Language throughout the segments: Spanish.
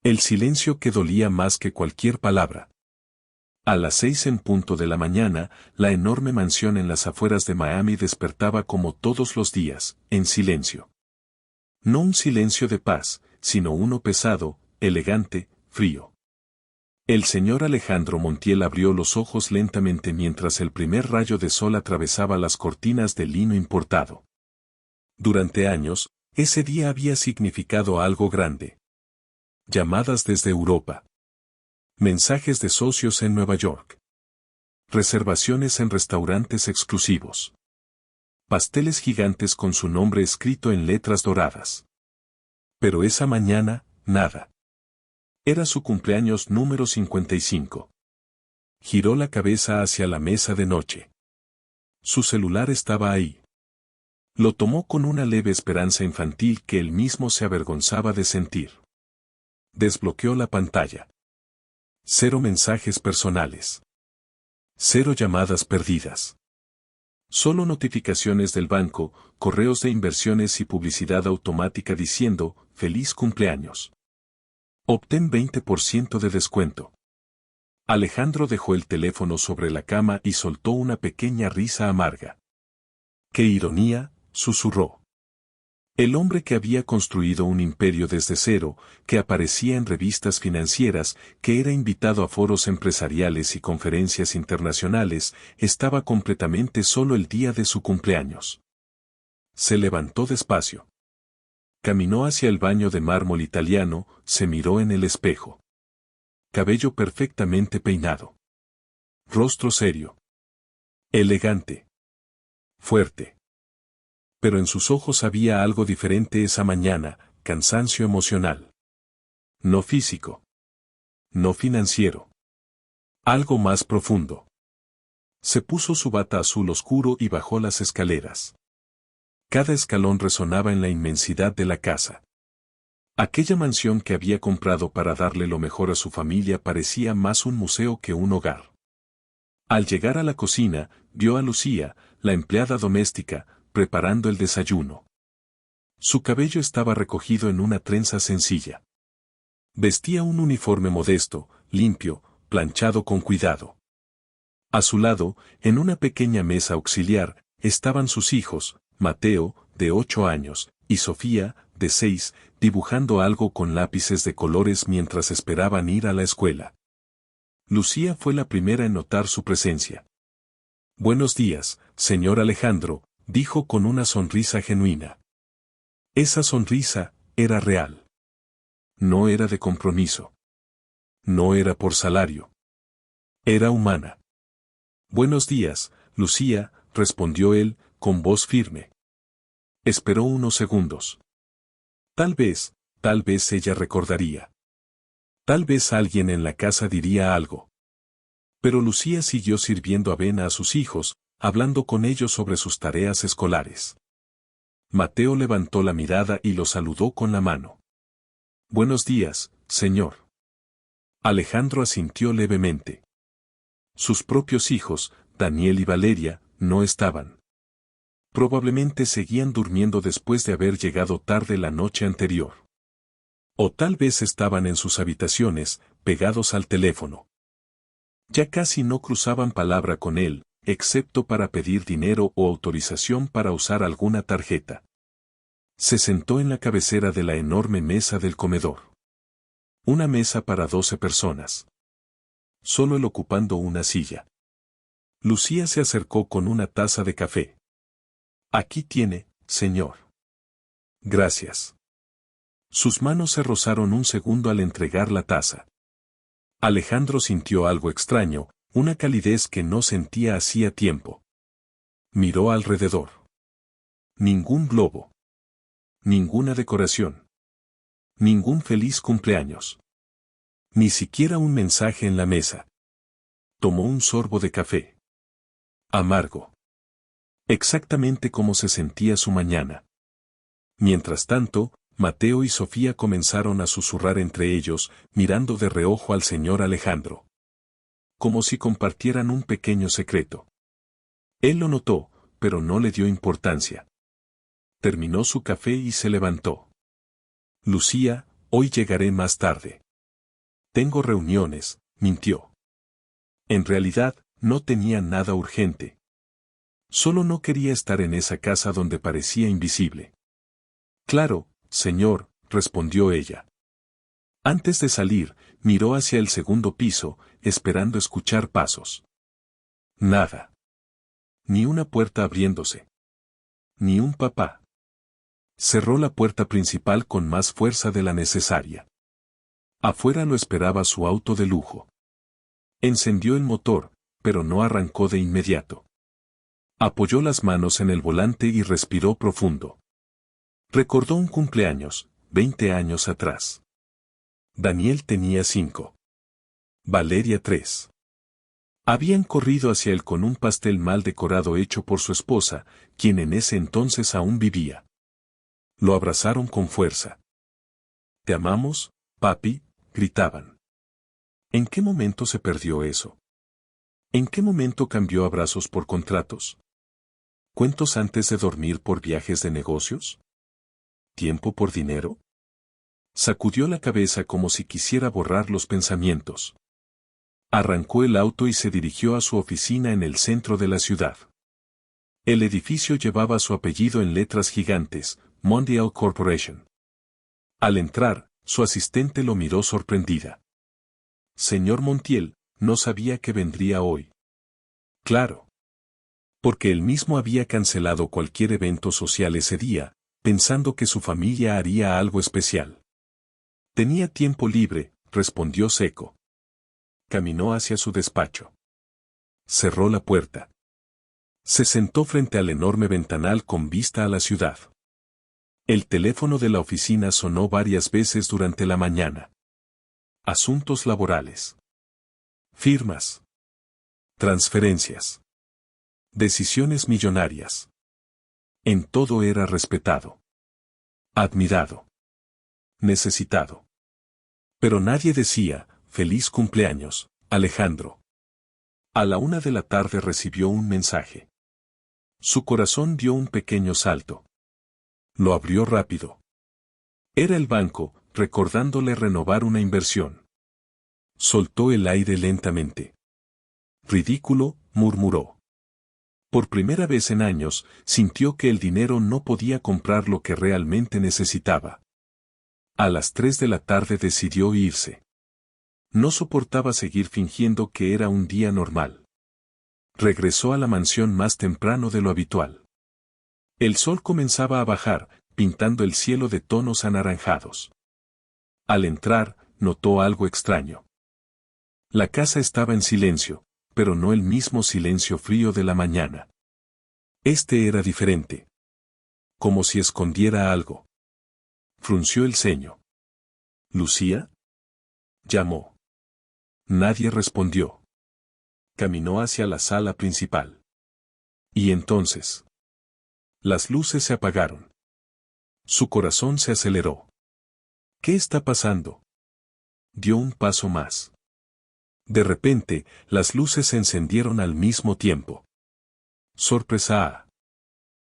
El silencio que dolía más que cualquier palabra. A las 6 en punto de la mañana, la enorme mansión en las afueras de Miami despertaba como todos los días, en silencio. No un silencio de paz, sino uno pesado, elegante, frío. El señor Alejandro Montiel abrió los ojos lentamente mientras el primer rayo de sol atravesaba las cortinas de lino importado. Durante años, ese día había significado algo grande. Llamadas desde Europa. Mensajes de socios en Nueva York. Reservaciones en restaurantes exclusivos. Pasteles gigantes con su nombre escrito en letras doradas. Pero esa mañana, nada. Era su cumpleaños número 55. Giró la cabeza hacia la mesa de noche. Su celular estaba ahí. Lo tomó con una leve esperanza infantil que él mismo se avergonzaba de sentir. Desbloqueó la pantalla. 0 mensajes personales. 0 llamadas perdidas. Solo notificaciones del banco, correos de inversiones y publicidad automática diciendo, «Feliz cumpleaños». Obtén 20% de descuento. Alejandro dejó el teléfono sobre la cama y soltó una pequeña risa amarga. «¡Qué ironía!», susurró. El hombre que había construido un imperio desde cero, que aparecía en revistas financieras, que era invitado a foros empresariales y conferencias internacionales, estaba completamente solo el día de su cumpleaños. Se levantó despacio. Caminó hacia el baño de mármol italiano, se miró en el espejo. Cabello perfectamente peinado. Rostro serio. Elegante. Fuerte. Pero en sus ojos había algo diferente esa mañana, cansancio emocional. No físico. No financiero. Algo más profundo. Se puso su bata azul oscuro y bajó las escaleras. Cada escalón resonaba en la inmensidad de la casa. Aquella mansión que había comprado para darle lo mejor a su familia parecía más un museo que un hogar. Al llegar a la cocina, vio a Lucía, la empleada doméstica, preparando el desayuno. Su cabello estaba recogido en una trenza sencilla. Vestía un uniforme modesto, limpio, planchado con cuidado. A su lado, en una pequeña mesa auxiliar, estaban sus hijos, Mateo, de 8 años, y Sofía, de 6, dibujando algo con lápices de colores mientras esperaban ir a la escuela. Lucía fue la primera en notar su presencia. «Buenos días, señor Alejandro», dijo con una sonrisa genuina. Esa sonrisa era real. No era de compromiso. No era por salario. Era humana. «Buenos días, Lucía», respondió él, con voz firme. Esperó unos segundos. Tal vez ella recordaría. Tal vez alguien en la casa diría algo. Pero Lucía siguió sirviendo avena a sus hijos, hablando con ellos sobre sus tareas escolares. Mateo levantó la mirada y lo saludó con la mano. «Buenos días, señor». Alejandro asintió levemente. Sus propios hijos, Daniel y Valeria, no estaban. Probablemente seguían durmiendo después de haber llegado tarde la noche anterior. O tal vez estaban en sus habitaciones, pegados al teléfono. Ya casi no cruzaban palabra con él, excepto para pedir dinero o autorización para usar alguna tarjeta. Se sentó en la cabecera de la enorme mesa del comedor. Una mesa para 12 personas. Solo él ocupando una silla. Lucía se acercó con una taza de café. «Aquí tiene, señor». «Gracias». Sus manos se rozaron un segundo al entregar la taza. Alejandro sintió algo extraño, una calidez que no sentía hacía tiempo. Miró alrededor. Ningún globo. Ninguna decoración. Ningún feliz cumpleaños. Ni siquiera un mensaje en la mesa. Tomó un sorbo de café. Amargo. Exactamente como se sentía su mañana. Mientras tanto, Mateo y Sofía comenzaron a susurrar entre ellos, mirando de reojo al señor Alejandro. Como si compartieran un pequeño secreto. Él lo notó, pero no le dio importancia. Terminó su café y se levantó. «Lucía, hoy llegaré más tarde». Tengo reuniones, mintió. En realidad, no tenía nada urgente. Solo no quería estar en esa casa donde parecía invisible. Claro, señor, respondió ella. Antes de salir, miró hacia el segundo piso, esperando escuchar pasos. Nada. Ni una puerta abriéndose. Ni un papá. Cerró la puerta principal con más fuerza de la necesaria. Afuera lo esperaba su auto de lujo. Encendió el motor, pero no arrancó de inmediato. Apoyó las manos en el volante y respiró profundo. Recordó un cumpleaños, 20 años atrás. Daniel tenía 5. Valeria 3. Habían corrido hacia él con un pastel mal decorado hecho por su esposa, quien en ese entonces aún vivía. Lo abrazaron con fuerza. «Te amamos, papi», gritaban. ¿En qué momento se perdió eso? ¿En qué momento cambió abrazos por contratos? ¿Cuentos antes de dormir por viajes de negocios? ¿Tiempo por dinero? Sacudió la cabeza como si quisiera borrar los pensamientos. Arrancó el auto y se dirigió a su oficina en el centro de la ciudad. El edificio llevaba su apellido en letras gigantes, Mondial Corporation. Al entrar, su asistente lo miró sorprendida. Señor Montiel, no sabía que vendría hoy. Claro. Porque él mismo había cancelado cualquier evento social ese día, pensando que su familia haría algo especial. Tenía tiempo libre, respondió seco. Caminó hacia su despacho. Cerró la puerta. Se sentó frente al enorme ventanal con vista a la ciudad. El teléfono de la oficina sonó varias veces durante la mañana. Asuntos laborales. Firmas. Transferencias. Decisiones millonarias. En todo era respetado. Admirado. Necesitado. Pero nadie decía, «Feliz cumpleaños, Alejandro». A la 1 de la tarde recibió un mensaje. Su corazón dio un pequeño salto. Lo abrió rápido. Era el banco, recordándole renovar una inversión. Soltó el aire lentamente. Ridículo, murmuró. Por primera vez en años, sintió que el dinero no podía comprar lo que realmente necesitaba. A las 3 de la tarde decidió irse. No soportaba seguir fingiendo que era un día normal. Regresó a la mansión más temprano de lo habitual. El sol comenzaba a bajar, pintando el cielo de tonos anaranjados. Al entrar, notó algo extraño. La casa estaba en silencio, pero no el mismo silencio frío de la mañana. Este era diferente. Como si escondiera algo. Frunció el ceño. ¿Lucía? Llamó. Nadie respondió. Caminó hacia la sala principal. Y entonces. Las luces se apagaron. Su corazón se aceleró. ¿Qué está pasando? Dio un paso más. De repente, las luces se encendieron al mismo tiempo. Sorpresa.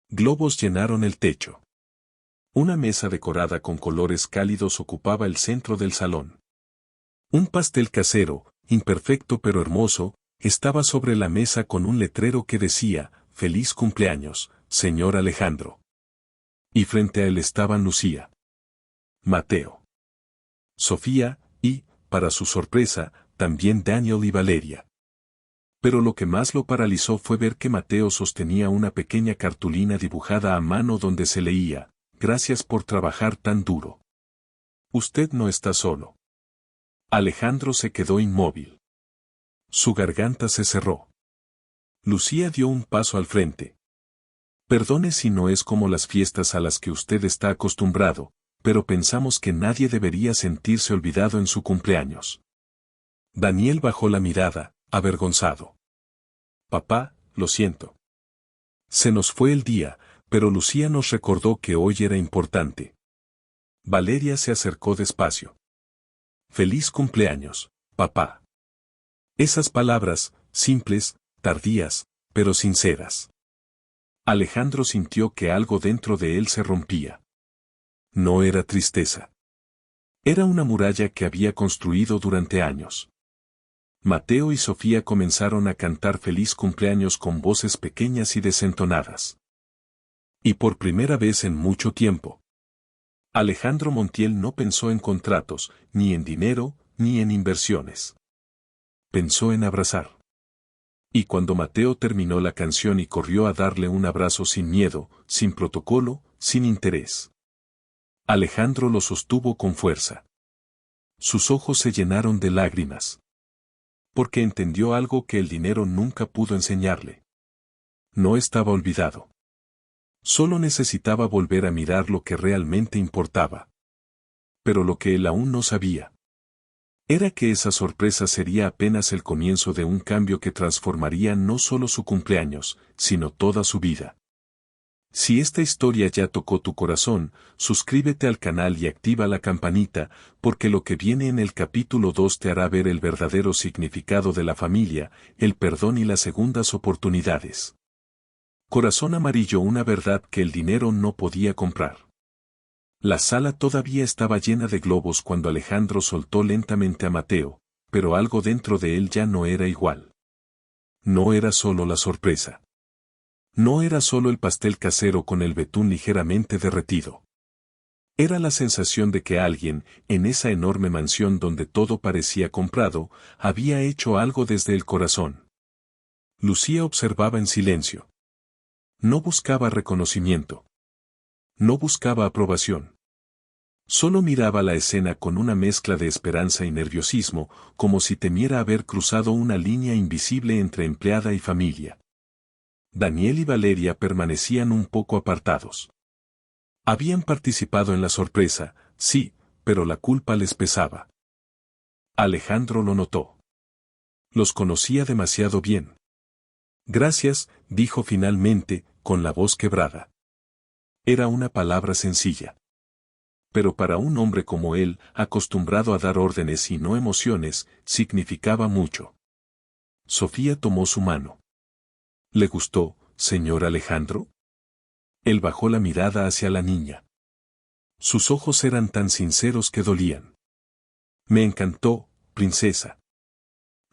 Globos llenaron el techo. Una mesa decorada con colores cálidos ocupaba el centro del salón. Un pastel casero, imperfecto pero hermoso, estaba sobre la mesa con un letrero que decía, «Feliz cumpleaños, señor Alejandro». Y frente a él estaban Lucía, Mateo, Sofía y, para su sorpresa, también Daniel y Valeria. Pero lo que más lo paralizó fue ver que Mateo sostenía una pequeña cartulina dibujada a mano donde se leía, «Gracias por trabajar tan duro. Usted no está solo». Alejandro se quedó inmóvil. Su garganta se cerró. Lucía dio un paso al frente. «Perdone si no es como las fiestas a las que usted está acostumbrado, pero pensamos que nadie debería sentirse olvidado en su cumpleaños». Daniel bajó la mirada, avergonzado. «Papá, lo siento. Se nos fue el día, pero Lucía nos recordó que hoy era importante». Valeria se acercó despacio. «Feliz cumpleaños, papá». Esas palabras, simples, tardías, pero sinceras. Alejandro sintió que algo dentro de él se rompía. No era tristeza. Era una muralla que había construido durante años. Mateo y Sofía comenzaron a cantar feliz cumpleaños con voces pequeñas y desentonadas. Y por primera vez en mucho tiempo, Alejandro Montiel no pensó en contratos, ni en dinero, ni en inversiones. Pensó en abrazar. Y cuando Mateo terminó la canción y corrió a darle un abrazo sin miedo, sin protocolo, sin interés, Alejandro lo sostuvo con fuerza. Sus ojos se llenaron de lágrimas. Porque entendió algo que el dinero nunca pudo enseñarle. No estaba olvidado. Solo necesitaba volver a mirar lo que realmente importaba. Pero lo que él aún no sabía era que esa sorpresa sería apenas el comienzo de un cambio que transformaría no solo su cumpleaños, sino toda su vida. Si esta historia ya tocó tu corazón, suscríbete al canal y activa la campanita, porque lo que viene en el capítulo 2 te hará ver el verdadero significado de la familia, el perdón y las segundas oportunidades. Corazón amarillo, una verdad que el dinero no podía comprar. La sala todavía estaba llena de globos cuando Alejandro soltó lentamente a Mateo, pero algo dentro de él ya no era igual. No era solo la sorpresa. No era solo el pastel casero con el betún ligeramente derretido. Era la sensación de que alguien, en esa enorme mansión donde todo parecía comprado, había hecho algo desde el corazón. Lucía observaba en silencio. No buscaba reconocimiento. No buscaba aprobación. Solo miraba la escena con una mezcla de esperanza y nerviosismo, como si temiera haber cruzado una línea invisible entre empleada y familia. Daniel y Valeria permanecían un poco apartados. Habían participado en la sorpresa, sí, pero la culpa les pesaba. Alejandro lo notó. Los conocía demasiado bien. Gracias, dijo finalmente, con la voz quebrada. Era una palabra sencilla. Pero para un hombre como él, acostumbrado a dar órdenes y no emociones, significaba mucho. Sofía tomó su mano. ¿Le gustó, señor Alejandro? Él bajó la mirada hacia la niña. Sus ojos eran tan sinceros que dolían. Me encantó, princesa.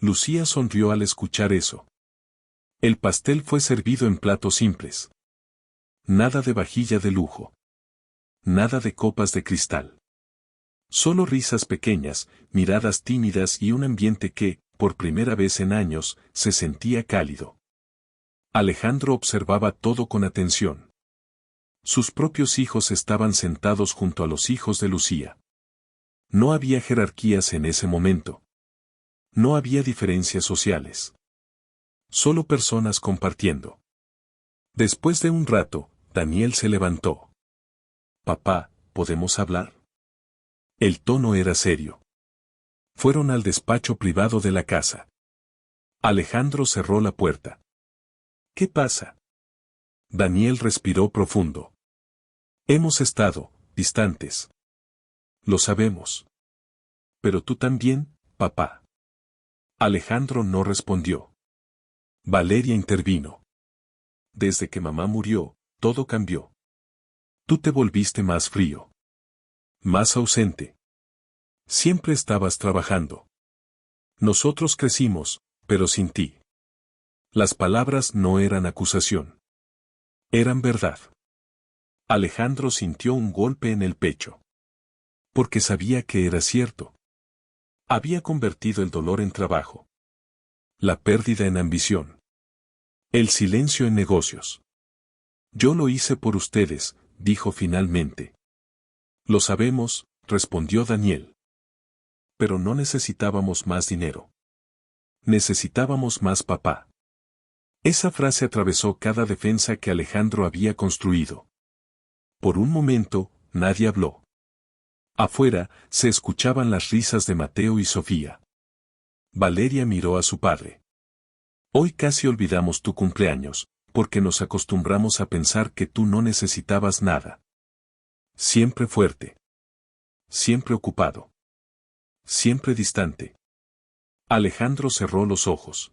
Lucía sonrió al escuchar eso. El pastel fue servido en platos simples. Nada de vajilla de lujo. Nada de copas de cristal. Solo risas pequeñas, miradas tímidas y un ambiente que, por primera vez en años, se sentía cálido. Alejandro observaba todo con atención. Sus propios hijos estaban sentados junto a los hijos de Lucía. No había jerarquías en ese momento. No había diferencias sociales. Solo personas compartiendo. Después de un rato, Daniel se levantó. Papá, ¿podemos hablar? El tono era serio. Fueron al despacho privado de la casa. Alejandro cerró la puerta. ¿Qué pasa? Daniel respiró profundo. Hemos estado distantes. Lo sabemos. Pero tú también, papá. Alejandro no respondió. Valeria intervino. Desde que mamá murió, todo cambió. Tú te volviste más frío. Más ausente. Siempre estabas trabajando. Nosotros crecimos, pero sin ti. Las palabras no eran acusación. Eran verdad. Alejandro sintió un golpe en el pecho. Porque sabía que era cierto. Había convertido el dolor en trabajo. La pérdida en ambición. El silencio en negocios. Yo lo hice por ustedes, dijo finalmente. Lo sabemos, respondió Daniel. Pero no necesitábamos más dinero. Necesitábamos más papá. Esa frase atravesó cada defensa que Alejandro había construido. Por un momento, nadie habló. Afuera, se escuchaban las risas de Mateo y Sofía. Valeria miró a su padre. Hoy casi olvidamos tu cumpleaños, porque nos acostumbramos a pensar que tú no necesitabas nada. Siempre fuerte. Siempre ocupado. Siempre distante. Alejandro cerró los ojos.